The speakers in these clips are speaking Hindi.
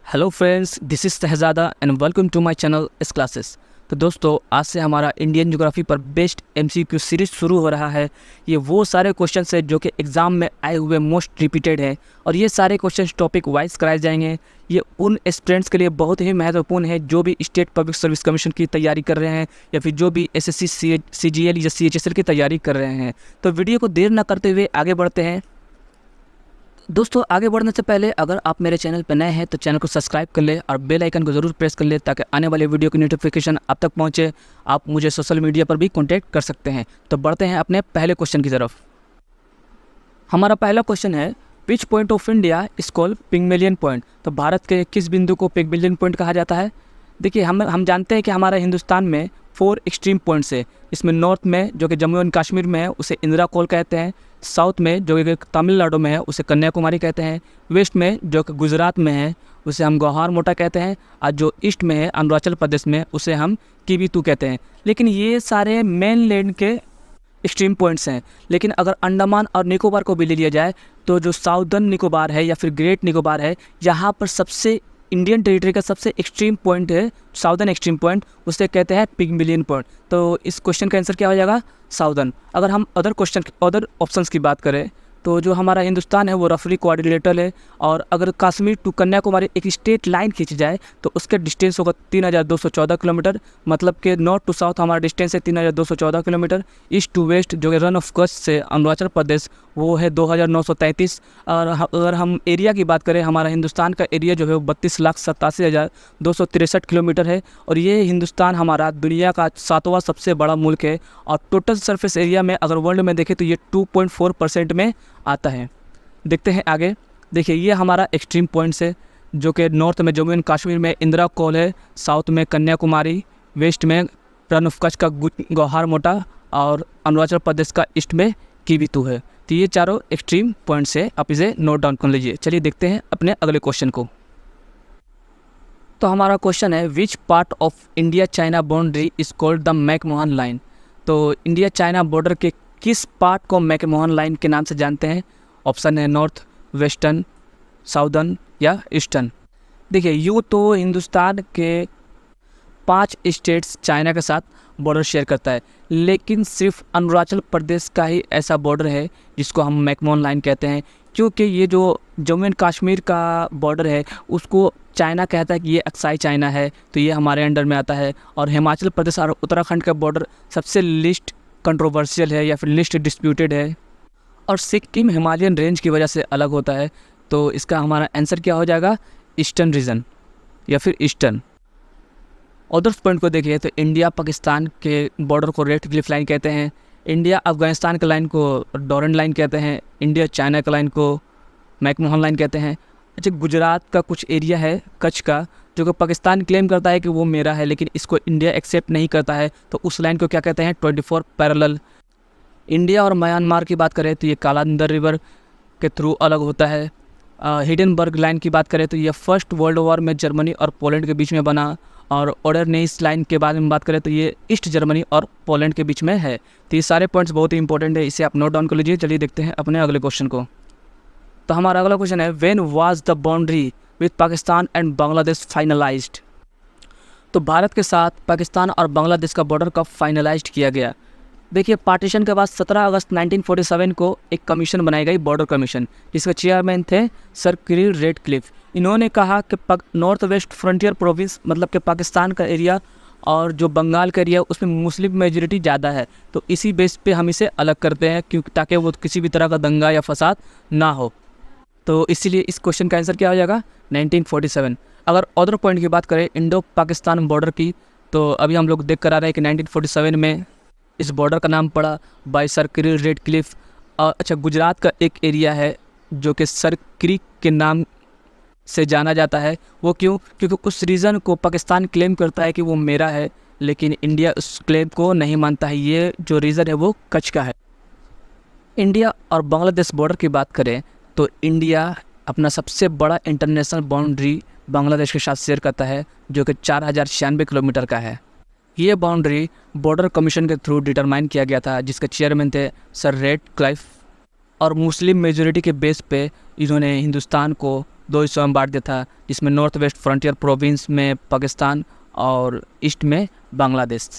Hello friends, this is Shahzada and welcome to my channel S classes. तो दोस्तों, आज से हमारा इंडियन ज्योग्राफी पर बेस्ड एमसीक्यू सीरीज शुरू हो रहा है। ये वो सारे क्वेश्चंस हैं जो कि एग्ज़ाम में आए हुए मोस्ट रिपीटेड हैं और ये सारे क्वेश्चंस टॉपिक वाइज कराए जाएंगे। ये उन स्टूडेंट्स के लिए बहुत ही महत्वपूर्ण है जो भी स्टेट पब्लिक सर्विस कमीशन की तैयारी कर रहे हैं या फिर जो भी एसएससी सीजीएल या सीएचएसएल की तैयारी कर रहे हैं। तो वीडियो को देर न करते हुए आगे बढ़ते हैं। दोस्तों, आगे बढ़ने से पहले अगर आप मेरे चैनल पर नए हैं तो चैनल को सब्सक्राइब कर ले और बेल आइकन को ज़रूर प्रेस कर ले ताकि आने वाले वीडियो की नोटिफिकेशन आप तक पहुंचे। आप मुझे सोशल मीडिया पर भी कांटेक्ट कर सकते हैं। तो बढ़ते हैं अपने पहले क्वेश्चन की तरफ। हमारा पहला क्वेश्चन है, which point of India is called Pygmalion point. तो भारत के किस बिंदु को पिग्मेलियन पॉइंट कहा जाता है? देखिए, हम जानते हैं कि हमारा हिंदुस्तान में 4 एक्सट्रीम पॉइंट्स है। इसमें नॉर्थ में जो कि जम्मू एंड कश्मीर में है उसे इंदिरा कोल कहते हैं, साउथ में जो कि तमिलनाडु में है उसे कन्याकुमारी कहते हैं, वेस्ट में जो कि गुजरात में है उसे हम गौहार मोटा कहते हैं, और जो ईस्ट में है अरुणाचल प्रदेश में उसे हम किबीतू कहते हैं। लेकिन ये सारे मेन लैंड के एक्सट्रीम पॉइंट्स हैं। लेकिन अगर अंडमान और निकोबार को भी ले लिया जाए तो जो साउदर्न निकोबार है या फिर ग्रेट निकोबार है, यहाँ पर सबसे इंडियन टेरिटरी का सबसे एक्सट्रीम पॉइंट है साउदर्न एक्सट्रीम पॉइंट, उसे कहते हैं पिग्मेलियन पॉइंट। तो इस क्वेश्चन का आंसर क्या हो जाएगा? साउदर्न। अगर हम अदर ऑप्शंस की बात करें तो जो हमारा हिंदुस्तान है वो रफली क्वाड्रिलेटरल है, और अगर कश्मीर टू कन्याकुमारी एक स्ट्रेट लाइन खींची जाए तो उसका डिस्टेंस होगा 3214 किलोमीटर। मतलब कि नॉर्थ टू साउथ हमारा डिस्टेंस है 3214 किलोमीटर। ईस्ट टू वेस्ट जो कि रन ऑफ कच्छ से अरुणाचल प्रदेश वो है 2933। और अगर हम एरिया की बात करें, हमारा हिंदुस्तान का एरिया जो है वो 32,87,263 किलोमीटर है, और ये हिंदुस्तान हमारा दुनिया का 7वां सबसे बड़ा मुल्क है। और टोटल सरफेस एरिया में अगर वर्ल्ड में देखें तो ये 2.4% में आता है। देखते हैं आगे। देखिए, ये हमारा एक्सट्रीम पॉइंट्स है जो कि नॉर्थ में जम्मू एंड कश्मीर में इंदिरा कोल है, साउथ में कन्याकुमारी, वेस्ट में रन ऑफ कच्छ का गौहार मोटा, और अरुणाचल प्रदेश का ईस्ट में किबीतू है। तो ये चारों एक्सट्रीम पॉइंट्स है, आप इसे नोट डाउन कर लीजिए। चलिए देखते हैं अपने अगले क्वेश्चन को। तो हमारा क्वेश्चन है, which part of India China boundary is called the McMahon line. तो इंडिया चाइना बॉर्डर के किस पार्ट को मैकमोहन लाइन के नाम से जानते हैं? ऑप्शन है नॉर्थ, वेस्टर्न, साउदर्न या ईस्टर्न। देखिए, यूँ तो हिंदुस्तान के 5 स्टेट्स चाइना के साथ बॉर्डर शेयर करता है, लेकिन सिर्फ अरुणाचल प्रदेश का ही ऐसा बॉर्डर है जिसको हम मैकमोहन लाइन कहते हैं, क्योंकि ये जो जम्मू एंड कश्मीर का बॉर्डर है उसको चाइना कहता है कि ये अक्साई चाइना है, तो ये हमारे अंडर में आता है। और हिमाचल प्रदेश और उत्तराखंड का बॉर्डर सबसे लिस्ट कंट्रोवर्शियल है या फिर लिस्ट डिस्प्यूटेड है, और सिक्किम हिमालयन रेंज की वजह से अलग होता है। तो इसका हमारा आंसर क्या हो जाएगा? ईस्टर्न रीजन या फिर ईस्टर्न। अदर्स पॉइंट को देखिए तो इंडिया पाकिस्तान के बॉर्डर को रेड क्लिफ लाइन कहते हैं, इंडिया अफगानिस्तान के लाइन को डोरन लाइन कहते हैं, इंडिया चाइना के लाइन को मैकमोहन लाइन कहते हैं। अच्छा, गुजरात का कुछ एरिया है कच्छ का जो कि पाकिस्तान क्लेम करता है कि वो मेरा है, लेकिन इसको इंडिया एक्सेप्ट नहीं करता है, तो उस लाइन को क्या कहते हैं? 24 पैरेलल। इंडिया और म्यांमार की बात करें तो ये कालांदर रिवर के थ्रू अलग होता है। हिडनबर्ग लाइन की बात करें तो ये फर्स्ट वर्ल्ड वॉर में जर्मनी और पोलैंड के बीच में बना, और ओडरनेस लाइन के बारे में बात करें तो ये ईस्ट जर्मनी और पोलैंड के बीच में है। तो ये सारे पॉइंट्स बहुत ही इंपॉर्टेंट है, इसे आप नोट डाउन कर लीजिए। चलिए देखते हैं अपने अगले क्वेश्चन को। तो हमारा अगला क्वेश्चन है, when was the boundary with Pakistan and Bangladesh finalised. तो भारत के साथ पाकिस्तान और बांग्लादेश का बॉर्डर कब फाइनलाइज्ड किया गया? देखिए, पार्टीशन के बाद 17 अगस्त 1947 को एक कमीशन बनाई गई, बॉर्डर कमीशन, जिसके चेयरमैन थे सर किरिल रेडक्लिफ। इन्होंने कहा कि नॉर्थ वेस्ट फ्रंटियर प्रोविंस मतलब कि पाकिस्तान का एरिया और जो बंगाल का एरिया उसमें मुस्लिम मेजॉरिटी ज़्यादा है, तो इसी बेस पे हम इसे अलग करते हैं क्योंकि ताकि वो किसी भी तरह का दंगा या फसाद ना हो। तो इसीलिए इस क्वेश्चन का आंसर क्या हो जाएगा? 1947। अगर अदर पॉइंट की बात करें इंडो पाकिस्तान बॉर्डर की, तो अभी हम लोग देख कर आ रहे हैं कि 1947 में इस बॉर्डर का नाम पड़ा बाय सर किरिल रेडक्लिफ। अच्छा, गुजरात का एक एरिया है जो कि सर क्रीक के नाम से जाना जाता है। वो क्यों? क्योंकि उस रीजन को पाकिस्तान क्लेम करता है कि वो मेरा है, लेकिन इंडिया उस क्लेम को नहीं मानता है। ये जो रीजन है वो कच्छ का है। इंडिया और बांग्लादेश बॉर्डर की बात करें तो इंडिया अपना सबसे बड़ा इंटरनेशनल बाउंड्री बांग्लादेश के साथ शेयर करता है जो कि 4096 किलोमीटर का है। ये बाउंड्री बॉर्डर कमीशन के थ्रू डिटरमाइन किया गया था, जिसके चेयरमैन थे सर रेडक्लिफ, और मुस्लिम मेजॉरिटी के बेस पे इन्होंने हिंदुस्तान को दो हिस्सों में बांट दिया था, जिसमें नॉर्थ वेस्ट फ्रंटियर प्रोविंस में पाकिस्तान और ईस्ट में बांग्लादेश।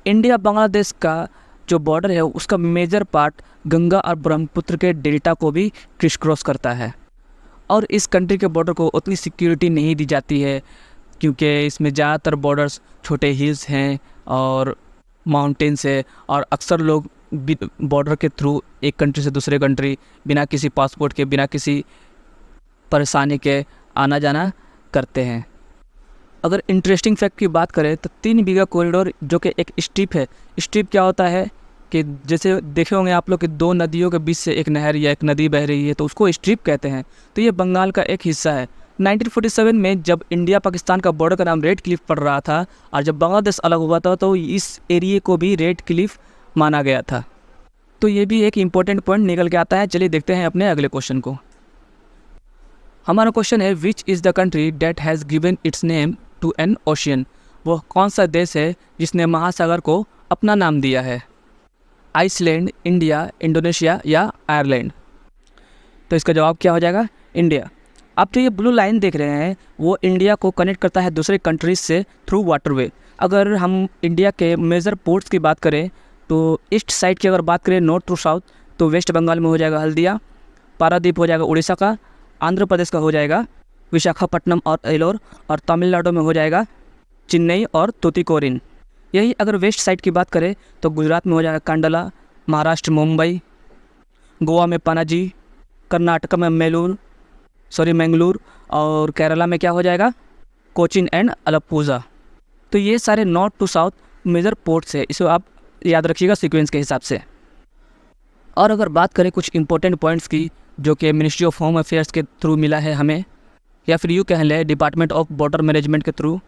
इंडिया बांग्लादेश का जो बॉर्डर है उसका मेजर पार्ट गंगा और ब्रह्मपुत्र के डेल्टा को भी क्रिस क्रॉस करता है। और इस कंट्री के बॉर्डर को उतनी सिक्योरिटी नहीं दी जाती है, क्योंकि इसमें ज़्यादातर बॉर्डर्स छोटे हिल्स हैं और माउंटेन्स है, और अक्सर लोग बॉर्डर के थ्रू एक कंट्री से दूसरे कंट्री बिना किसी पासपोर्ट के, बिना किसी परेशानी के आना जाना करते हैं। अगर इंटरेस्टिंग फैक्ट की बात करें तो 3 बीघा कॉरिडोर जो कि एक स्ट्रिप है। स्ट्रिप क्या होता है कि जैसे देखे होंगे आप लोग कि 2 नदियों के बीच से एक नहर या एक नदी बह रही है, तो उसको स्ट्रिप कहते हैं। तो ये बंगाल का एक हिस्सा है। 1947 में जब इंडिया पाकिस्तान का बॉर्डर का नाम रेड क्लिफ पड़ रहा था, और जब बांग्लादेश अलग हुआ था तो इस एरिए को भी रेड क्लिफ माना गया था। तो ये भी एक इम्पोर्टेंट पॉइंट निकल के आता है। चलिए देखते हैं अपने अगले क्वेश्चन को। हमारा क्वेश्चन है, which is the country that has given its name to an ocean. वो कौन सा देश है जिसने महासागर को अपना नाम दिया है? आइसलैंड, इंडिया, इंडोनेशिया या आयरलैंड? तो इसका जवाब क्या हो जाएगा? इंडिया। आप जो ये ब्लू लाइन देख रहे हैं वो इंडिया को कनेक्ट करता है दूसरे कंट्रीज से थ्रू वाटरवे। अगर हम इंडिया के मेजर पोर्ट्स की बात करें तो ईस्ट साइड की अगर बात करें नॉर्थ टू साउथ, तो वेस्ट बंगाल में हो जाएगा हल्दिया, पारादीप हो जाएगा उड़ीसा का, आंध्र प्रदेश का हो जाएगा विशाखापट्टनम और एलोर, और तमिलनाडु में हो जाएगा चेन्नई और तूतीकोरिन। यही अगर वेस्ट साइड की बात करें तो गुजरात में हो जाएगा कांडला, महाराष्ट्र मुंबई, गोवा में पनाजी, कर्नाटक में मैंगलोर, और केरला में क्या हो जाएगा? कोचिन एंड अलप्पुझा। तो ये सारे north to south major ports है, इसे आप याद रखिएगा सीक्वेंस के हिसाब से। और अगर बात करें कुछ इंपॉर्टेंट पॉइंट्स की जो कि मिनिस्ट्री ऑफ होम अफेयर्स के थ्रू मिला है हमें, या फिर यूँ कह लें डिपार्टमेंट ऑफ बॉर्डर मैनेजमेंट के थ्रू,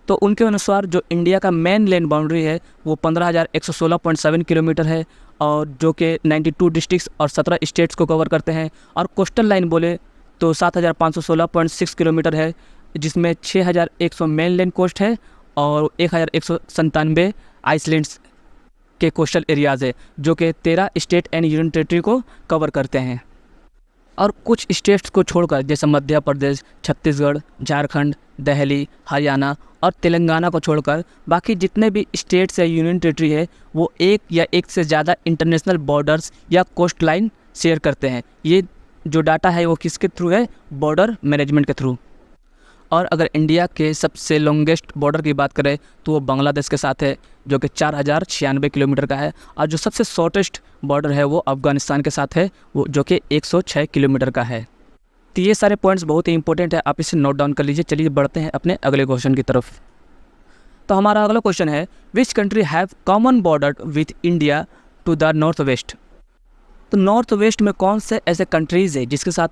तो उनके अनुसार जो इंडिया का मेन लैंड बाउंड्री है वो 15,116.7 किलोमीटर है, और जो कि 92 डिस्ट्रिक्ट्स और 17 स्टेट्स को कवर करते हैं। और कोस्टल लाइन बोले तो 7,516.6 किलोमीटर है, जिसमें 6,100 मेन लैंड कोस्ट है और 1,197 आइसलैंड्स के कोस्टल एरियाज़ है, जो कि 13 स्टेट एंड यूनियन टेरिटरी को कवर करते हैं। और कुछ स्टेट्स को छोड़कर जैसे मध्य प्रदेश, छत्तीसगढ़, झारखंड, दिल्ली, हरियाणा और तेलंगाना को छोड़कर बाकी जितने भी स्टेट्स या यूनियन टेरिटरी है वो एक या एक से ज़्यादा इंटरनेशनल बॉर्डर्स या कोस्ट लाइन शेयर करते हैं। ये जो डाटा है वो किसके थ्रू है? बॉर्डर मैनेजमेंट के थ्रू। और अगर इंडिया के सबसे लॉन्गेस्ट बॉर्डर की बात करें तो वो बांग्लादेश के साथ है, जो कि 4,096 किलोमीटर का है। और जो सबसे शॉर्टेस्ट बॉर्डर है वो अफ़गानिस्तान के साथ है, वो जो कि 106 किलोमीटर का है। तो ये सारे पॉइंट्स बहुत ही इंपॉर्टेंट है, आप इसे नोट डाउन कर लीजिए। चलिए बढ़ते हैं अपने अगले क्वेश्चन की तरफ। तो हमारा अगला क्वेश्चन है, which country have common border with India to the north west. तो नॉर्थ वेस्ट में कौन से ऐसे कंट्रीज़ है जिसके साथ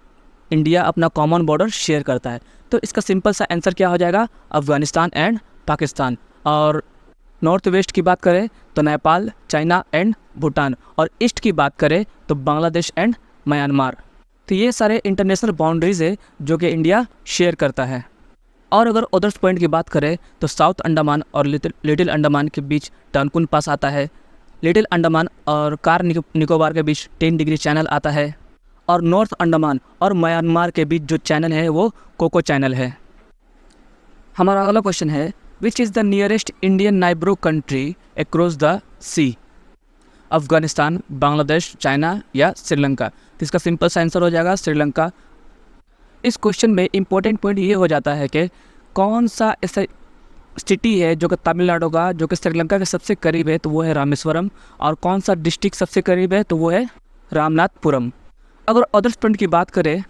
इंडिया अपना कॉमन बॉर्डर शेयर करता है? तो इसका सिंपल सा आंसर क्या हो जाएगा? अफ़गानिस्तान एंड पाकिस्तान। और नॉर्थ वेस्ट की बात करें तो नेपाल, चाइना एंड भूटान, और ईस्ट की बात करें तो बांग्लादेश एंड म्यांमार। तो ये सारे इंटरनेशनल बाउंड्रीज़ है जो कि इंडिया शेयर करता है। और अगर अदर्स पॉइंट की बात करें तो साउथ अंडमान और लिटिल अंडमान के बीच डानकुन पास आता है, लिटिल अंडमान और कार निकोबार के बीच 10 डिग्री चैनल आता है, और नॉर्थ अंडमान और म्यांमार के बीच जो चैनल है वो कोको चैनल है। हमारा अगला क्वेश्चन है, which is the nearest Indian neighbour country across the sea. Afghanistan, Bangladesh, China या श्रीलंका? तो इसका सिंपल सा आंसर हो जाएगा श्रीलंका। इस क्वेश्चन में इंपॉर्टेंट पॉइंट ये हो जाता है कि कौन सा ऐसा सिटी है जो कि तमिलनाडु का जो कि श्रीलंका के सबसे करीब है, तो वो है रामेश्वरम, और कौन सा डिस्ट्रिक्ट सबसे करीब है तो वो है रामनाथपुरम। अगर अदर्स पॉइंट की बात करें,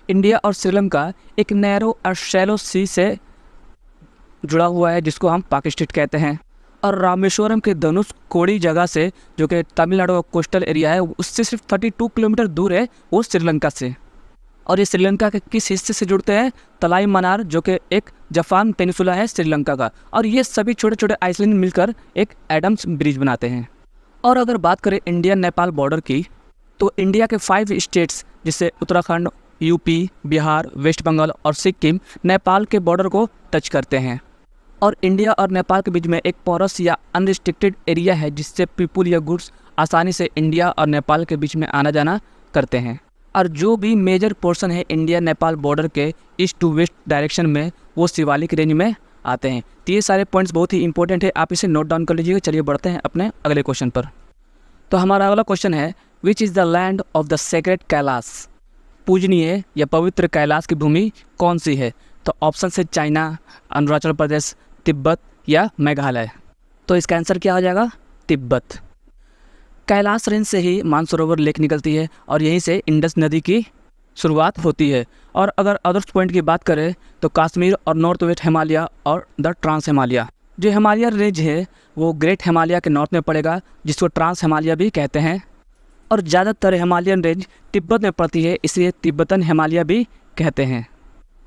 इंडिया और श्रीलंका एक नैरो और शैलो सी से जुड़ा हुआ है जिसको हम पाक स्टेट कहते हैं, और रामेश्वरम के धनुष कोड़ी जगह से जो कि तमिलनाडु का कोस्टल एरिया है उससे सिर्फ 32 किलोमीटर दूर है वो श्रीलंका से। और ये श्रीलंका के किस हिस्से से जुड़ते हैं? तलाई मनार जो कि एक जापान पेनिसुला है श्रीलंका का, और ये सभी छोटे छोटे आइसलैंड मिलकर एक एडम्स ब्रिज बनाते हैं। और अगर बात करें इंडिया नेपाल बॉर्डर की, तो इंडिया के 5 स्टेट्स जिससे उत्तराखंड, यूपी, बिहार, वेस्ट बंगाल और सिक्किम नेपाल के बॉर्डर को टच करते हैं। और इंडिया और नेपाल के बीच में एक पोरस या अनरिस्ट्रिक्टेड एरिया है जिससे पीपुल या गुड्स आसानी से इंडिया और नेपाल के बीच में आना जाना करते हैं। और जो भी मेजर पोर्शन है इंडिया नेपाल बॉर्डर के ईस्ट टू वेस्ट डायरेक्शन में वो शिवालिक रेंज में आते हैं। तो ये सारे पॉइंट्स बहुत ही इंपॉर्टेंट है, आप इसे नोट डाउन कर लीजिएगा। चलिए बढ़ते हैं अपने अगले क्वेश्चन पर। तो हमारा अगला क्वेश्चन है, which is the land of the sacred Kailash? पूजनीय या पवित्र कैलाश की भूमि कौन सी है? तो ऑप्शन है चाइना, अरुणाचल प्रदेश, तिब्बत या मेघालय। तो इसका आंसर क्या हो जाएगा? तिब्बत। कैलाश रेंज से ही मानसरोवर लेक निकलती है और यहीं से इंडस नदी की शुरुआत होती है। और अगर अदर्स पॉइंट की बात करें तो कश्मीर और नॉर्थ वेस्ट हिमालय और द ट्रांस हिमालय, जो हिमालय रेंज है वो ग्रेट हिमालय के नॉर्थ में पड़ेगा, जिसको ट्रांस हिमालय भी कहते हैं। और ज़्यादातर हिमालयन रेंज तिब्बत में पड़ती है, इसलिए तिब्बतन हिमालय भी कहते हैं।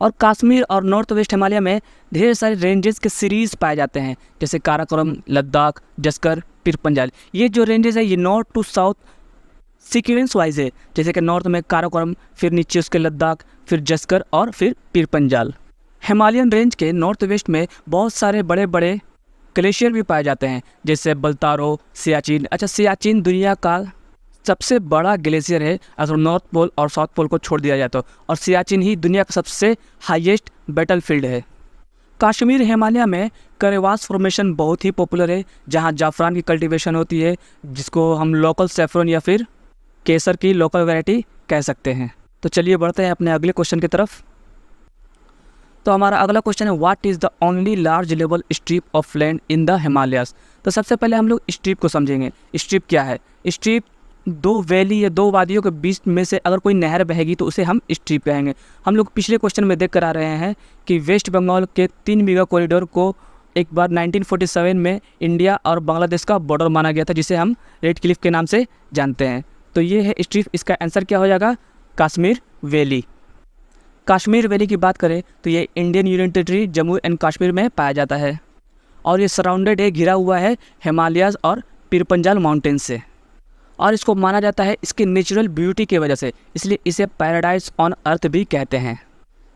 और कश्मीर और नॉर्थ वेस्ट हिमालय में ढेर सारे रेंजेस के सीरीज़ पाए जाते हैं, जैसे काराकोरम, लद्दाख, जस्कर, पीर पंजाल। ये जो रेंजेस है ये north to south sequence wise है, जैसे कि नॉर्थ में काराकोरम, फिर नीचे उसके लद्दाख, फिर जस्कर और फिर पीर पंजाल। हिमालयन रेंज के नॉर्थ वेस्ट में बहुत सारे बड़े बड़े ग्लेशियर भी पाए जाते हैं, जैसे बल्तारो, सियाचिन। अच्छा, सियाचिन दुनिया का सबसे बड़ा ग्लेशियर है अगर नॉर्थ पोल और साउथ पोल को छोड़ दिया जाए तो, और सियाचिन ही दुनिया का सबसे हाईएस्ट बैटलफील्ड है। कश्मीर हिमालय में करेवास फॉर्मेशन बहुत ही पॉपुलर है, जहां जाफरान की कल्टीवेशन होती है, जिसको हम लोकल सेफ्रॉन या फिर केसर की लोकल वैरायटी कह सकते हैं। तो चलिए बढ़ते हैं अपने अगले क्वेश्चन की तरफ। तो हमारा अगला क्वेश्चन है, what is the only large level strip of land in the Himalayas? तो सबसे पहले हम लोग स्ट्रिप को समझेंगे। स्ट्रिप क्या है? स्ट्रिप दो वैली या दो वादियों के बीच में से अगर कोई नहर बहेगी तो उसे हम स्ट्रिप कहेंगे। हम लोग पिछले क्वेश्चन में देख कर आ रहे हैं कि वेस्ट बंगाल के 3 मेगा कॉरिडोर को एक बार 1947 में इंडिया और बांग्लादेश का बॉर्डर माना गया था, जिसे हम रेड क्लिफ के नाम से जानते हैं। तो ये है स्ट्रिप। इसका आंसर क्या हो जाएगा? कश्मीर वैली। कश्मीर वैली की बात करें तो ये Indian union territory Jammu and Kashmir में पाया जाता है और ये सराउंडेड है, घिरा हुआ है हिमालयाज और पीर पंजाल माउंटेन से। और इसको माना जाता है इसकी नेचुरल ब्यूटी की वजह से, इसलिए इसे पैराडाइज ऑन अर्थ भी कहते हैं।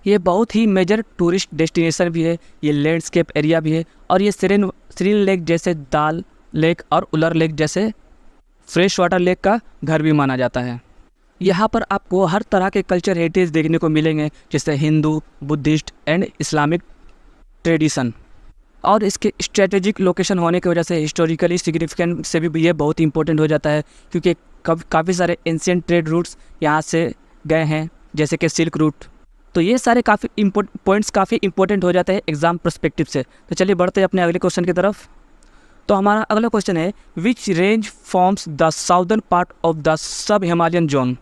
ये बहुत ही मेजर टूरिस्ट डेस्टिनेशन भी है, ये लैंडस्केप एरिया भी है, और ये सीरीन लेक जैसे दाल लेक और उलर लेक जैसे फ्रेश वाटर लेक का घर भी माना जाता है। यहाँ पर आपको हर तरह के कल्चर हेरिटेज देखने को मिलेंगे, जैसे Hindu, Buddhist and Islamic tradition. और इसके स्ट्रेटेजिक लोकेशन होने की वजह से हिस्टोरिकली सिग्निफिकेंट से भी ये बहुत इंपॉर्टेंट हो जाता है, क्योंकि काफ़ी सारे एंशिएंट ट्रेड रूट्स यहाँ से गए हैं, जैसे कि सिल्क रूट। तो ये सारे काफ़ी पॉइंट्स काफ़ी इंपॉर्टेंट हो जाते हैं एग्जाम पर्सपेक्टिव से। तो चलिए बढ़ते हैं अपने अगले क्वेश्चन की तरफ। तो हमारा अगला क्वेश्चन है, which range forms the southern part of the sub Himalayan zone?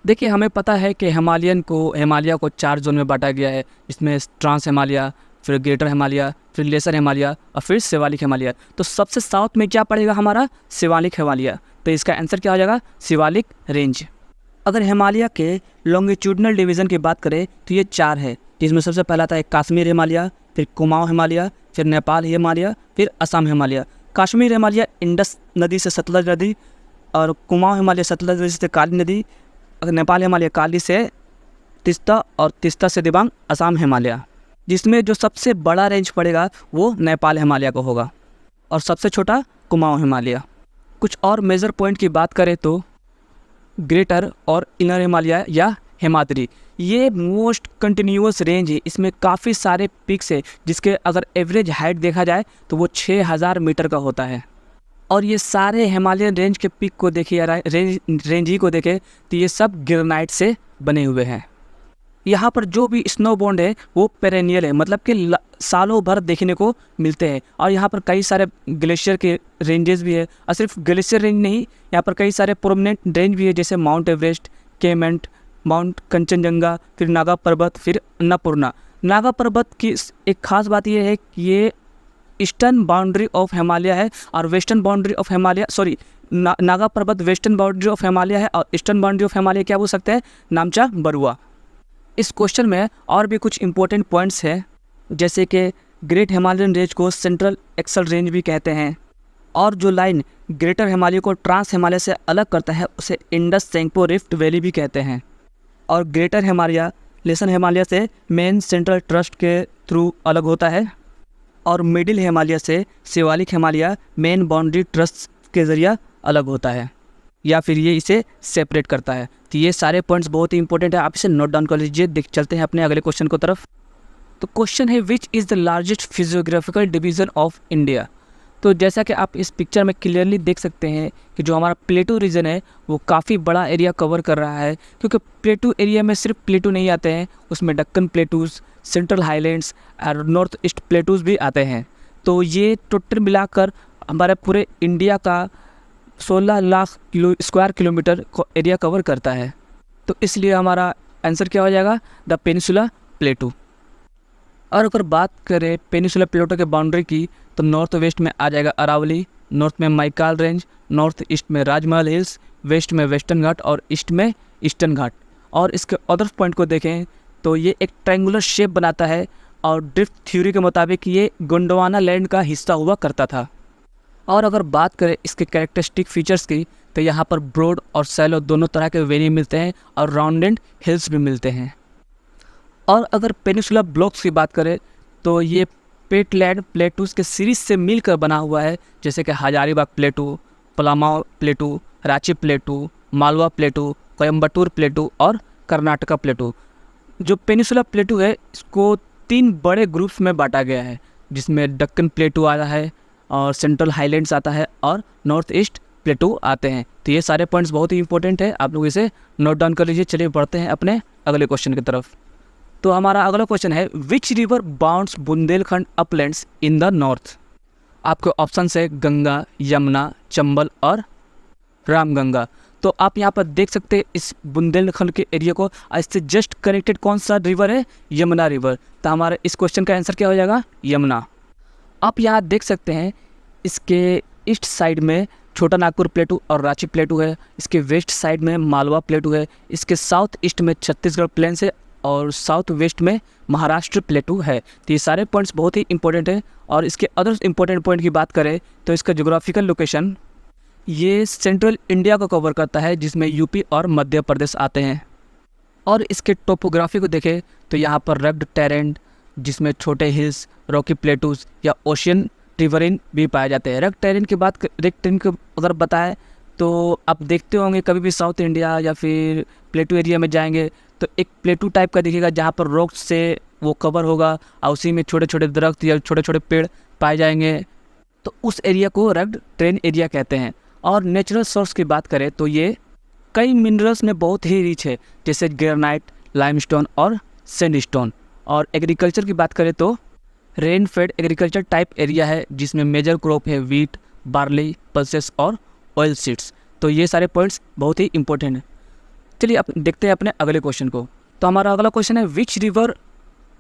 देखिए, हमें पता है कि हिमालय को 4 जोन में बांटा गया है, इसमें ट्रांस हिमालय, फिर ग्रेटर हिमालय, फिर लेसर हिमालय और फिर शिवालिक हिमालय। तो सबसे साउथ में क्या पड़ेगा हमारा? शिवालिक हिमालय। तो इसका आंसर क्या हो जाएगा? शिवालिक रेंज। अगर हिमालय के लॉन्गिट्यूडनल डिवीज़न की बात करें तो ये 4 है, जिसमें सबसे पहला था कश्मीर हिमालय, फिर कुमाऊं हिमालय, फिर नेपाल हिमालय, फिर असम हिमालय। कश्मीर हिमालय इंडस नदी से सतलज नदी, और कुमाऊं हिमालय सतलज नदी से काली नदी, नेपाल हिमालय काली से तिस्ता, और तिस्ता से दिबांग असम हिमालय। जिसमें जो सबसे बड़ा रेंज पड़ेगा वो नेपाल हिमालय को होगा, और सबसे छोटा कुमाऊं हिमालय। कुछ और मेजर पॉइंट की बात करें तो ग्रेटर और इनर हिमालय या हिमाद्री, ये मोस्ट कंटिन्यूअस रेंज है। इसमें काफ़ी सारे पिक्स है, जिसके अगर एवरेज हाइट देखा जाए तो वो 6000 मीटर का होता है। और ये सारे हिमालयन रेंज के पिक को देखिए, रेंज ही को देखें तो ये सब ग्रेनाइट से बने हुए हैं। यहाँ पर जो भी स्नो बॉन्ड है वो पेरेनियल है, मतलब कि सालों भर देखने को मिलते हैं। और यहाँ पर कई सारे ग्लेशियर के रेंजेस भी है, और सिर्फ ग्लेशियर रेंज नहीं, यहाँ पर कई सारे प्रोमिनेंट रेंज भी है, जैसे माउंट एवरेस्ट, केमेंट, माउंट कंचनजंगा, फिर नागा पर्वत, फिर अन्नपूर्णा। नागा पर्वत की एक खास बात ये है कि ये ईस्टर्न बाउंड्री ऑफ हिमालय है और western boundary of Himalaya, Naga पर्वत वेस्टर्न बाउंड्री ऑफ हिमालय है, और ईस्टर्न बाउंड्री ऑफ हिमालय क्या बोल सकते हैं? नामचा बरुआ। इस क्वेश्चन में और भी कुछ इंपॉर्टेंट पॉइंट्स हैं, जैसे कि ग्रेट हिमालयन रेंज को सेंट्रल एक्सल रेंज भी कहते हैं, और जो लाइन ग्रेटर हिमालय को ट्रांस हिमालय से अलग करता है उसे इंडस सेंगपो रिफ्ट वैली भी कहते हैं। और ग्रेटर हिमालय लेसर हिमालय से मेन सेंट्रल ट्रस्ट के थ्रू अलग होता है, और मिडिल हिमालय से Shivalik Himalaya main boundary trust के ज़रिए अलग होता है। या फिर ये इसे सेपरेट करता है। तो ये सारे पॉइंट्स बहुत ही इंपॉर्टेंट है, आप इसे नोट डाउन कर लीजिए। देख चलते हैं अपने अगले क्वेश्चन को तरफ। तो क्वेश्चन है which is the largest physiographical division of India. तो जैसा कि आप इस पिक्चर में क्लियरली देख सकते हैं कि जो हमारा प्लेटू रीजन है वो काफ़ी बड़ा एरिया कवर कर रहा है, क्योंकि प्लेटू एरिया में सिर्फ प्लेटू नहीं आते हैं, उसमें डक्कन प्लेटूज़, सेंट्रल हाईलैंड्स और नॉर्थ ईस्ट प्लेटूज़ भी आते हैं। तो ये टोटल मिलाकर हमारे पूरे इंडिया का 16 lakh square kilometre area cover करता है। तो इसलिए हमारा आंसर क्या हो जाएगा, द पेनिसुला प्लेटू। और अगर बात करें पेनिसुला प्लेटू के बाउंड्री की, तो नॉर्थ वेस्ट में आ जाएगा अरावली, नॉर्थ में मैकाल रेंज, नॉर्थ ईस्ट में राजमहल हिल्स, वेस्ट में वेस्टर्न घाट और ईस्ट में ईस्टर्न घाट। और इसके अदर पॉइंट को देखें तो ये एक ट्रायंगुलर शेप बनाता है और ड्रिफ्ट थ्योरी के मुताबिक ये गोंडवाना लैंड का हिस्सा हुआ करता था। और अगर बात करें इसके कैरेक्टरिस्टिक फीचर्स की, तो यहाँ पर ब्रॉड और सैलो दोनों तरह के वेरी मिलते हैं और राउंडेड हिल्स भी मिलते हैं। और अगर पेनिसुला ब्लॉक्स की बात करें तो ये पेटलैंड प्लेटूज़ के सीरीज से मिलकर बना हुआ है, जैसे कि हजारीबाग प्लेटू, पलामाव प्लेटू, रांची प्लेटू, मालवा प्लेटू, कोयम्बटूर प्लेटू और कर्नाटका प्लेटू। जो पेनिसुला प्लेटू है इसको 3 बड़े ग्रुप्स में बांटा गया है, जिसमें दक्कन प्लेटू आता है और सेंट्रल हाईलैंड्स आता है और नॉर्थ ईस्ट प्लेटू आते हैं। तो ये सारे पॉइंट्स बहुत ही इंपॉर्टेंट है, आप लोग इसे नोट डाउन कर लीजिए। चलिए बढ़ते हैं अपने अगले क्वेश्चन की तरफ। तो हमारा अगला क्वेश्चन है which river bounds Bundelkhand Uplands in the north. आपके ऑप्शन है गंगा, यमुना, चंबल और रामगंगा। तो आप यहाँ पर देख सकते हैं इस बुंदेलखंड के एरिया को इससे जस्ट कनेक्टेड कौन सा रिवर है, यमुना रिवर। तो हमारे इस क्वेश्चन का आंसर क्या हो जाएगा, यमुना। आप यहाँ देख सकते हैं इसके ईस्ट साइड में छोटा नागपुर प्लेटू और रांची प्लेटू है, इसके वेस्ट साइड में मालवा प्लेटू है, इसके साउथ ईस्ट में छत्तीसगढ़ प्लेन्स है और साउथ वेस्ट में महाराष्ट्र प्लेटू है। तो ये सारे पॉइंट्स बहुत ही इंपॉर्टेंट है। और इसके अदर इंपॉर्टेंट पॉइंट की बात करें तो इसका ज्योग्राफिकल लोकेशन ये सेंट्रल इंडिया को कवर करता है, जिसमें यूपी और मध्य प्रदेश आते हैं। और इसके टोपोग्राफी को देखें तो यहाँ पर रग्ड टेरेन, जिसमें छोटे हिल्स, रॉकी प्लेटूज या ओशियन रिवरिन भी पाए जाते हैं। रग्ड टेरेन की बात को अगर बताएं तो आप देखते होंगे कभी भी साउथ इंडिया या फिर प्लेटू एरिया में जाएंगे तो एक प्लेटू टाइप का दिखेगा, जहाँ पर रॉक्स से वो कवर होगा और उसी में छोटे छोटे दरख्त या छोटे छोटे पेड़ पाए जाएंगे। तो उस एरिया को रग्ड टेरेन एरिया कहते हैं। और नेचुरल सोर्स की बात करें तो ये कई मिनरल्स में बहुत ही रिच है, जैसे ग्रेनाइट, लाइमस्टोन और सैंडस्टोन। और एग्रीकल्चर की बात करें तो rain fade agriculture type area है, जिसमें मेजर क्रॉप है वीट, बार्ली, पल्सेस और ऑयल सीड्स। तो ये सारे पॉइंट्स बहुत ही इंपॉर्टेंट हैं। चलिए देखते हैं अपने अगले क्वेश्चन को। तो हमारा अगला क्वेश्चन है which river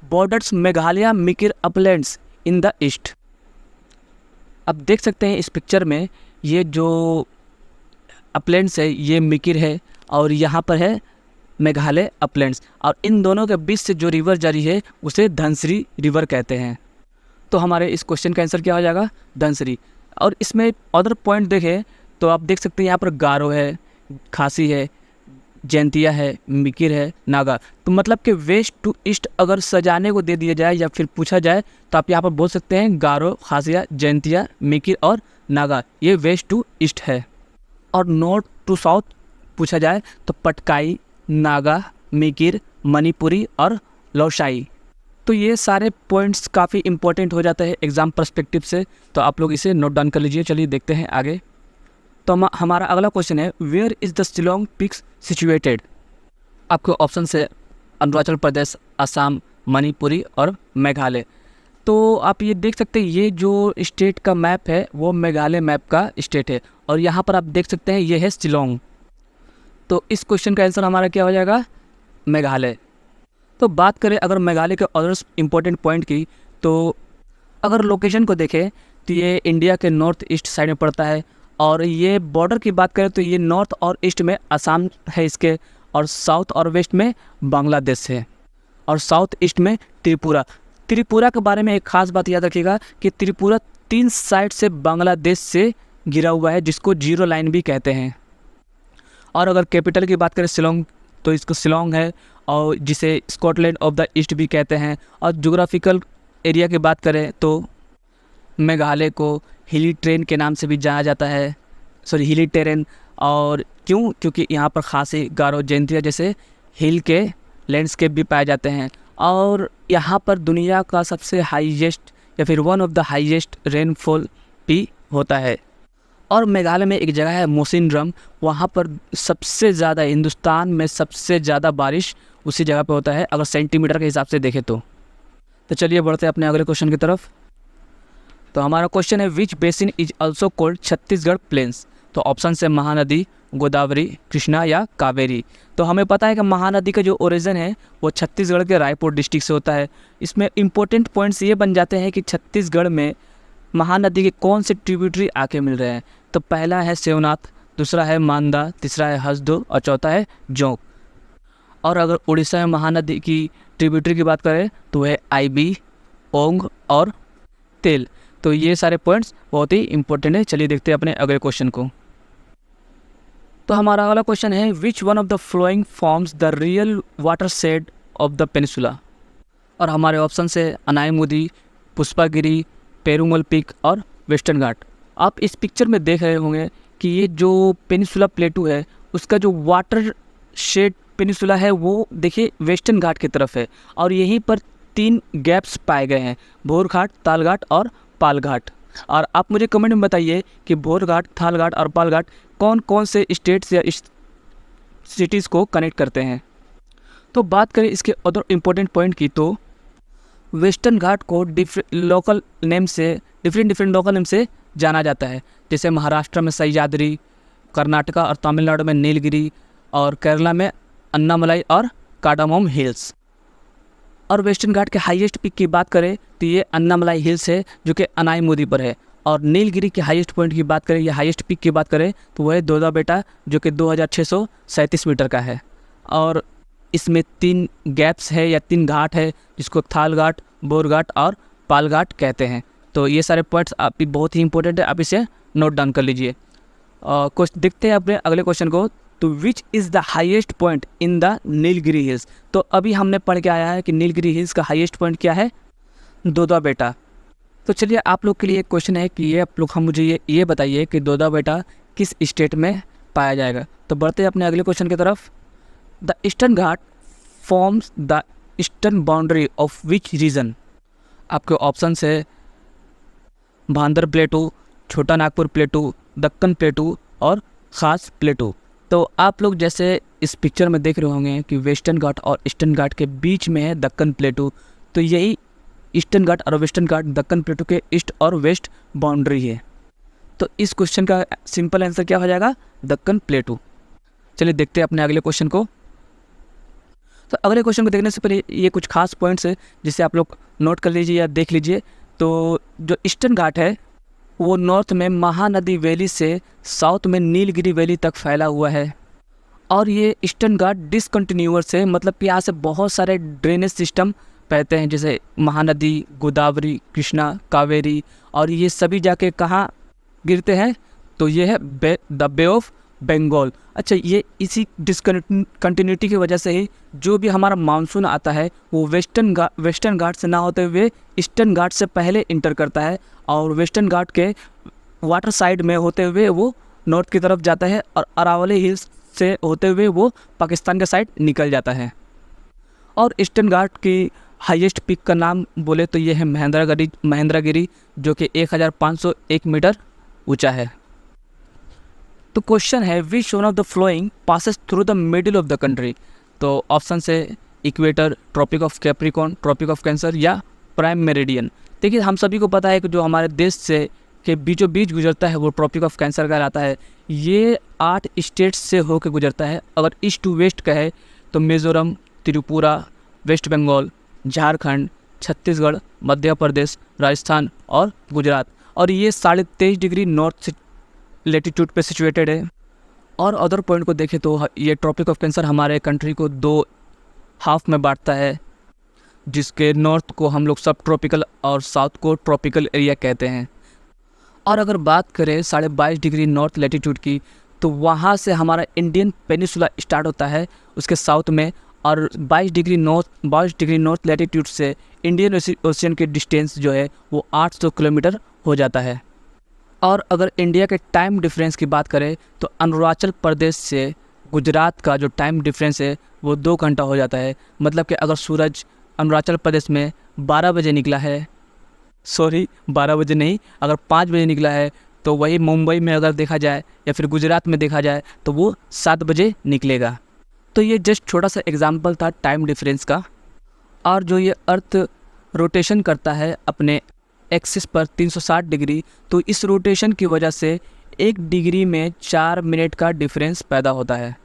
borders Meghalaya Mikir Uplands in the east. अब देख सकते हैं इस पिक्चर में ये जो अपलैंड्स है ये मिकिर है और यहाँ पर है मेघालय अपलैंड्स, और इन दोनों के बीच से जो रिवर जारी है उसे धनसिरी रिवर कहते हैं। तो हमारे इस क्वेश्चन का आंसर क्या हो जाएगा, धनसिरी। और इसमें अदर पॉइंट देखें तो आप देख सकते हैं यहाँ पर गारो है, खासी है, जैंतिया है, मिकिर है, नागा। तो मतलब कि वेस्ट टू ईस्ट अगर सजाने को दे दिया जाए या फिर पूछा जाए तो आप यहाँ पर बोल सकते हैं गारो, खासिया, जैंतिया, मिकिर और नागा, ये वेस्ट टू ईस्ट है। और नॉर्थ टू साउथ पूछा जाए तो पटकाई, नागा, मिकिर, मणिपुरी और लौशाई। तो ये सारे पॉइंट्स काफ़ी इंपॉर्टेंट हो जाते हैं एग्ज़ाम पर्सपेक्टिव से, तो आप लोग इसे नोट डाउन कर लीजिए। चलिए देखते हैं आगे। तो हमारा अगला क्वेश्चन है where is the Shillong peaks situated. आपके ऑप्शन है अरुणाचल प्रदेश, असम, मणिपुरी और मेघालय। तो आप ये देख सकते हैं ये जो स्टेट का मैप है वो मेघालय मैप का स्टेट है, और यहाँ पर आप देख सकते हैं ये है शिलोंग। तो इस क्वेश्चन का आंसर हमारा क्या हो जाएगा, मेघालय। तो बात करें अगर मेघालय के अदर्स इंपॉर्टेंट पॉइंट की, तो अगर लोकेशन को देखें तो ये इंडिया के नॉर्थ ईस्ट साइड में पड़ता है। और ये बॉर्डर की बात करें तो ये नॉर्थ और ईस्ट में असम है इसके, और साउथ और वेस्ट में बांग्लादेश है, और साउथ ईस्ट में त्रिपुरा। त्रिपुरा के बारे में एक खास बात याद रखिएगा कि त्रिपुरा 3 साइड से बांग्लादेश से घिरा हुआ है, जिसको जीरो लाइन भी कहते हैं। और अगर कैपिटल की बात करें शिलोंग, तो इसको शिलोंग है, और जिसे स्कॉटलैंड ऑफ द ईस्ट भी कहते हैं। और जोग्राफिकल एरिया की बात करें तो मेघालय को हिली ट्रेन के नाम से भी जाना जाता है, हिली टेरेन। और क्यों? क्योंकि यहाँ पर खासी, गारो, जैंतिया जैसे हिल के लैंडस्केप भी पाए जाते हैं। और यहाँ पर दुनिया का सबसे हाईएस्ट या फिर one of the highest rainfall भी होता है। और मेघालय में एक जगह है मोसिनरम, वहाँ पर सबसे ज़्यादा, हिंदुस्तान में सबसे ज़्यादा बारिश उसी जगह पे होता है अगर सेंटीमीटर के हिसाब से देखें तो। चलिए बढ़ते हैं अपने अगले क्वेश्चन की तरफ। तो हमारा क्वेश्चन है which basin is also called Chhattisgarh plains. तो ऑप्शन है महानदी, गोदावरी, कृष्णा या कावेरी। तो हमें पता है कि महानदी का जो ओरिजिन है वो छत्तीसगढ़ के रायपुर डिस्ट्रिक्ट से होता है। इसमें इम्पोर्टेंट पॉइंट्स ये बन जाते हैं कि छत्तीसगढ़ में महानदी के कौन से ट्रिब्यूटरी आके मिल रहे हैं। तो पहला है शिवनाथ, दूसरा है मांदा, तीसरा है हसदो और चौथा है जोंक। और अगर उड़ीसा में महानदी की ट्रिब्यूटरी की बात करें तो वह आईबी, ओंग और तेल। तो ये सारे पॉइंट्स बहुत ही इंपॉर्टेंट है। चलिए देखते हैं अपने अगले क्वेश्चन को। तो हमारा अगला क्वेश्चन है which one of the flowing forms the real water shade of the peninsula. और हमारे ऑप्शन से अनाईमुदी, पुष्पागिरी, पेरुमल पीक और वेस्टर्न घाट। आप इस पिक्चर में देख रहे होंगे कि ये जो पेनिसुला प्लेटू है उसका जो वाटर शेड पेनिसुला है वो देखिए वेस्टर्न घाट की तरफ है। और यहीं पर 3 गैप्स पाए गए हैं, भोर घाट, ताल घाट और पाल घाट। और आप मुझे कमेंट में बताइए कि भोर घाट, थाल घाट और पाल घाट कौन कौन से स्टेट्स या सिटीज़ को कनेक्ट करते हैं। तो बात करें इसके अदर इम्पोर्टेंट पॉइंट की तो वेस्टर्न घाट को डिफरेंट लोकल नेम से जाना जाता है। जैसे महाराष्ट्र में सह्याद्री, कर्नाटका और तमिलनाडु में नीलगिरी और केरला में अन्नामलाई और कार्डामोम हिल्स। और वेस्टर्न घाट के हाईएस्ट पीक की बात करें तो ये अन्नामलाई हिल्स है जो कि अनाईमुदी पर है। और नीलगिरी के हाईएस्ट पॉइंट की बात करें या हाईएस्ट पीक की बात करें तो वह है दोदा बेटा जो कि 2637 मीटर का है। और इसमें 3 गैप्स है या 3 घाट है जिसको थाल घाट, बोर घाट और पाल घाट कहते हैं। तो ये सारे पॉइंट्स आप बहुत ही इंपॉर्टेंट है, आप इसे नोट डाउन कर लीजिए। कुछ देखते हैं अपने अगले क्वेश्चन को। तो विच is the highest point in the Nilgiri hills. तो अभी हमने पढ़ के आया है कि नीलगिरी हिल्स का हाईएस्ट पॉइंट क्या है, दोदा बेटा। तो चलिए आप लोग के लिए एक क्वेश्चन है कि ये आप लोग हम मुझे ये बताइए कि दोदा बेटा किस स्टेट में पाया जाएगा। तो बढ़ते हैं अपने अगले क्वेश्चन की तरफ। The eastern Ghat forms the eastern boundary of which region. आपके ऑप्शन है भांदर प्लेटू, छोटा नागपुर प्लेटू, दक्कन प्लेटू और खास प्लेटू। तो आप लोग जैसे इस पिक्चर में देख रहे होंगे कि वेस्टर्न घाट और ईस्टर्न घाट के बीच में है दक्कन प्लेटू। तो यही ईस्टर्न घाट और वेस्टर्न घाट दक्कन प्लेटू के ईस्ट और वेस्ट बाउंड्री है। तो इस क्वेश्चन का सिंपल आंसर क्या हो जाएगा, दक्कन प्लेटू। चलिए देखते हैं अपने अगले क्वेश्चन को। तो अगले क्वेश्चन को देखने से पहले ये कुछ खास पॉइंट्स है जिसे आप लोग नोट कर लीजिए या देख लीजिए। तो जो ईस्टर्न घाट है वो नॉर्थ में महानदी वैली से साउथ में नीलगिरी वैली तक फैला हुआ है। और ये ईस्टर्न घाट डिसकंटिन्यूअस है, मतलब कि यहाँ से बहुत सारे ड्रेनेज सिस्टम बहते हैं जैसे महानदी, गोदावरी, कृष्णा, कावेरी। और ये सभी जाके कहाँ गिरते हैं, तो ये है द बे ऑफ बंगाल। अच्छा, ये इसी डिसकंटिन्यूटी की वजह से ही जो भी हमारा मानसून आता है वो वेस्टर्न घाट से ना होते हुए ईस्टर्न घाट से पहले इंटर करता है और वेस्टर्न घाट के वाटर साइड में होते हुए वो नॉर्थ की तरफ जाता है और अरावली हिल्स से होते हुए वो पाकिस्तान के साइड निकल जाता है। और ईस्टर्न घाट की हाईएस्ट पीक का नाम बोले तो ये है महेंद्रगिरी जो कि 1501 मीटर ऊंचा है। तो क्वेश्चन है which one of the flowing passes through the middle of the country. तो ऑप्शन से equator, Tropic of Capricorn, Tropic of Cancer या प्राइम मेरिडियन। देखिए हम सभी को पता है कि जो हमारे देश से के बीचों बीच गुजरता है वो ट्रॉपिक ऑफ कैंसर कहलाता है। ये 8 स्टेट्स से होकर गुजरता है। अगर ईस्ट टू वेस्ट का है तो मिज़ोरम, त्रिपुरा, वेस्ट बंगाल, झारखंड, छत्तीसगढ़, मध्य प्रदेश, राजस्थान और गुजरात। और ये 23.5 डिग्री नॉर्थ लेटीट्यूड पे सिचुएटेड है। और अदर पॉइंट को देखें तो ये ट्रॉपिक ऑफ कैंसर हमारे कंट्री को 2 हाफ में बांटता है, जिसके नॉर्थ को हम लोग सब ट्रॉपिकल और साउथ को ट्रॉपिकल एरिया कहते हैं। और अगर बात करें 22.5 डिग्री नॉर्थ लेटीट्यूड की तो वहाँ से हमारा इंडियन पेनिसुला स्टार्ट होता है उसके साउथ में। और 22 डिग्री नॉर्थ लेटीट्यूड से इंडियन ओशियन की डिस्टेंस जो है वो 800 किलोमीटर हो जाता है। और अगर इंडिया के टाइम डिफरेंस की बात करें तो अरुणाचल प्रदेश से गुजरात का जो टाइम डिफरेंस है वो 2 घंटा हो जाता है। मतलब कि अगर सूरज अरुणाचल प्रदेश में 12 बजे निकला है, सॉरी 12 बजे नहीं, अगर 5 बजे निकला है तो वही मुंबई में अगर देखा जाए या फिर गुजरात में देखा जाए तो वो 7 बजे निकलेगा। तो ये जस्ट छोटा सा एग्जाम्पल था टाइम डिफरेंस का। और जो ये अर्थ रोटेशन करता है अपने एक्सिस पर 360 डिग्री, तो इस रोटेशन की वजह से 1 डिग्री में 4 मिनट का डिफरेंस पैदा होता है।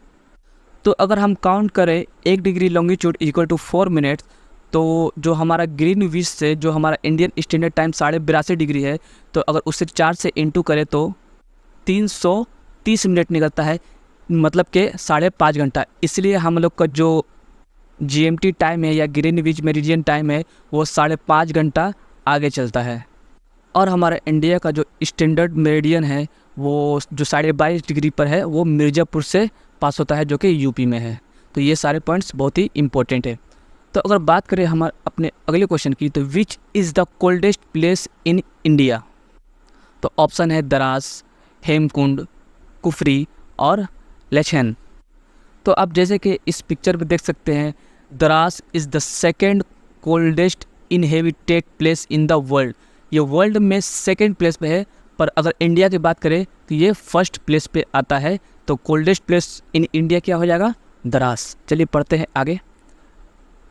तो अगर हम काउंट करें 1 degree longitude equal to 4 minutes, तो जो हमारा ग्रीनविच से जो हमारा इंडियन स्टैंडर्ड टाइम 82.5 डिग्री है, तो अगर उससे 4 से इंटू करें तो 330 मिनट निकलता है, मतलब कि 5.5 घंटा। इसलिए हम लोग का जो GMT टाइम है या ग्रीनविच मेरिडियन टाइम है वो 5.5 घंटा आगे चलता है। और हमारा इंडिया का जो स्टैंडर्ड मेरिडियन है वो जो 22.5 डिग्री पर है वो मिर्ज़ापुर से पास होता है, जो कि यूपी में है। तो ये सारे पॉइंट्स बहुत ही इंपॉर्टेंट है। तो अगर बात करें हमारे अपने अगले क्वेश्चन की, तो विच is the coldest place in India, तो ऑप्शन है द्रास, हेमकुंड, कुफरी और लचन। तो आप जैसे कि इस पिक्चर में देख सकते हैं, Dras is the second coldest inhabited place in the world. ये वर्ल्ड में सेकेंड प्लेस पे है, पर अगर इंडिया की बात करें तो ये फर्स्ट प्लेस पे आता है। तो कोल्डेस्ट प्लेस इन इंडिया क्या हो जाएगा? द्रास। चलिए पढ़ते हैं आगे।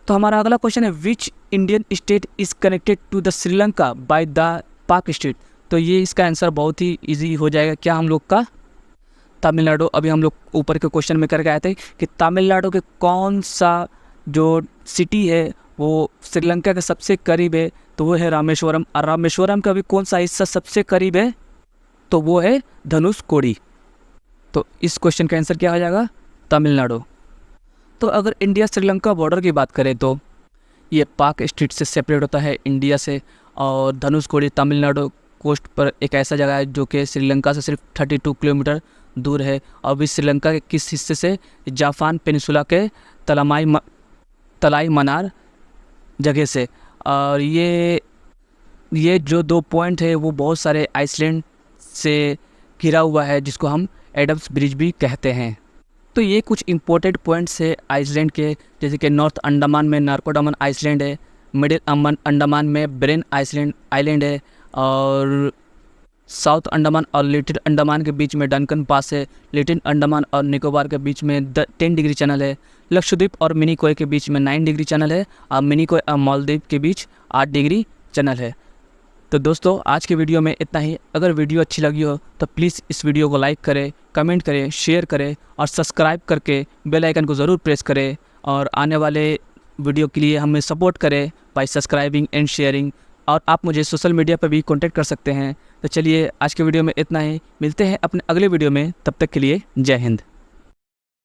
तो हमारा अगला क्वेश्चन है, which Indian state is connected to the Sri Lanka by the Pak strait. तो ये इसका आंसर बहुत ही इजी हो जाएगा, क्या हम लोग का? तमिलनाडु। अभी हम लोग ऊपर के क्वेश्चन में करके आए थे कि तमिलनाडु के कौन सा जो सिटी है वो श्रीलंका के सबसे करीब है, तो वो है रामेश्वरम। और रामेश्वरम का भी कौन सा हिस्सा सबसे करीब है, तो वो है धनुषकोडी। तो इस क्वेश्चन का आंसर क्या हो जाएगा? तमिलनाडु। तो अगर इंडिया श्रीलंका बॉर्डर की बात करें तो ये पाक स्टेट से सेपरेट होता है इंडिया से, और धनुषकोडी तमिलनाडु कोस्ट पर एक ऐसा जगह है जो कि श्रीलंका से सिर्फ 32 किलोमीटर दूर है। और भी श्रीलंका के किस हिस्से से? जापान पेनिसुला के तलाई मनार जगह से। और ये जो 2 पॉइंट है वो बहुत सारे आइसलैंड से घिरा हुआ है, जिसको हम एडम्स ब्रिज भी कहते हैं। तो ये कुछ इंपॉर्टेंट पॉइंट्स है आइसलैंड के, जैसे कि नॉर्थ अंडमान में नारकोडामन आइसलैंड है, मिडिल अंडमान में ब्रेन आइलैंड है, और साउथ अंडमान और लिटिल अंडमान के बीच में डनकन पास है, लिटिल अंडमान और निकोबार के बीच में 10 डिग्री चैनल है, लक्षद्वीप और मिनिकॉय के बीच में 9 डिग्री चैनल है, और मिनिकॉय और मालदीव के बीच 8 डिग्री चैनल है। तो दोस्तों आज के वीडियो में इतना ही। अगर वीडियो अच्छी लगी हो तो प्लीज़ इस वीडियो को लाइक करें, कमेंट करें, शेयर करें और सब्सक्राइब करके बेल आइकन को ज़रूर प्रेस करें। और आने वाले वीडियो के लिए हमें सपोर्ट करें बाय सब्सक्राइबिंग एंड शेयरिंग। और आप मुझे सोशल मीडिया पर भी कॉन्टैक्ट कर सकते हैं। तो चलिए आज के वीडियो में इतना ही, मिलते हैं अपने अगले वीडियो में, तब तक के लिए जय हिंद।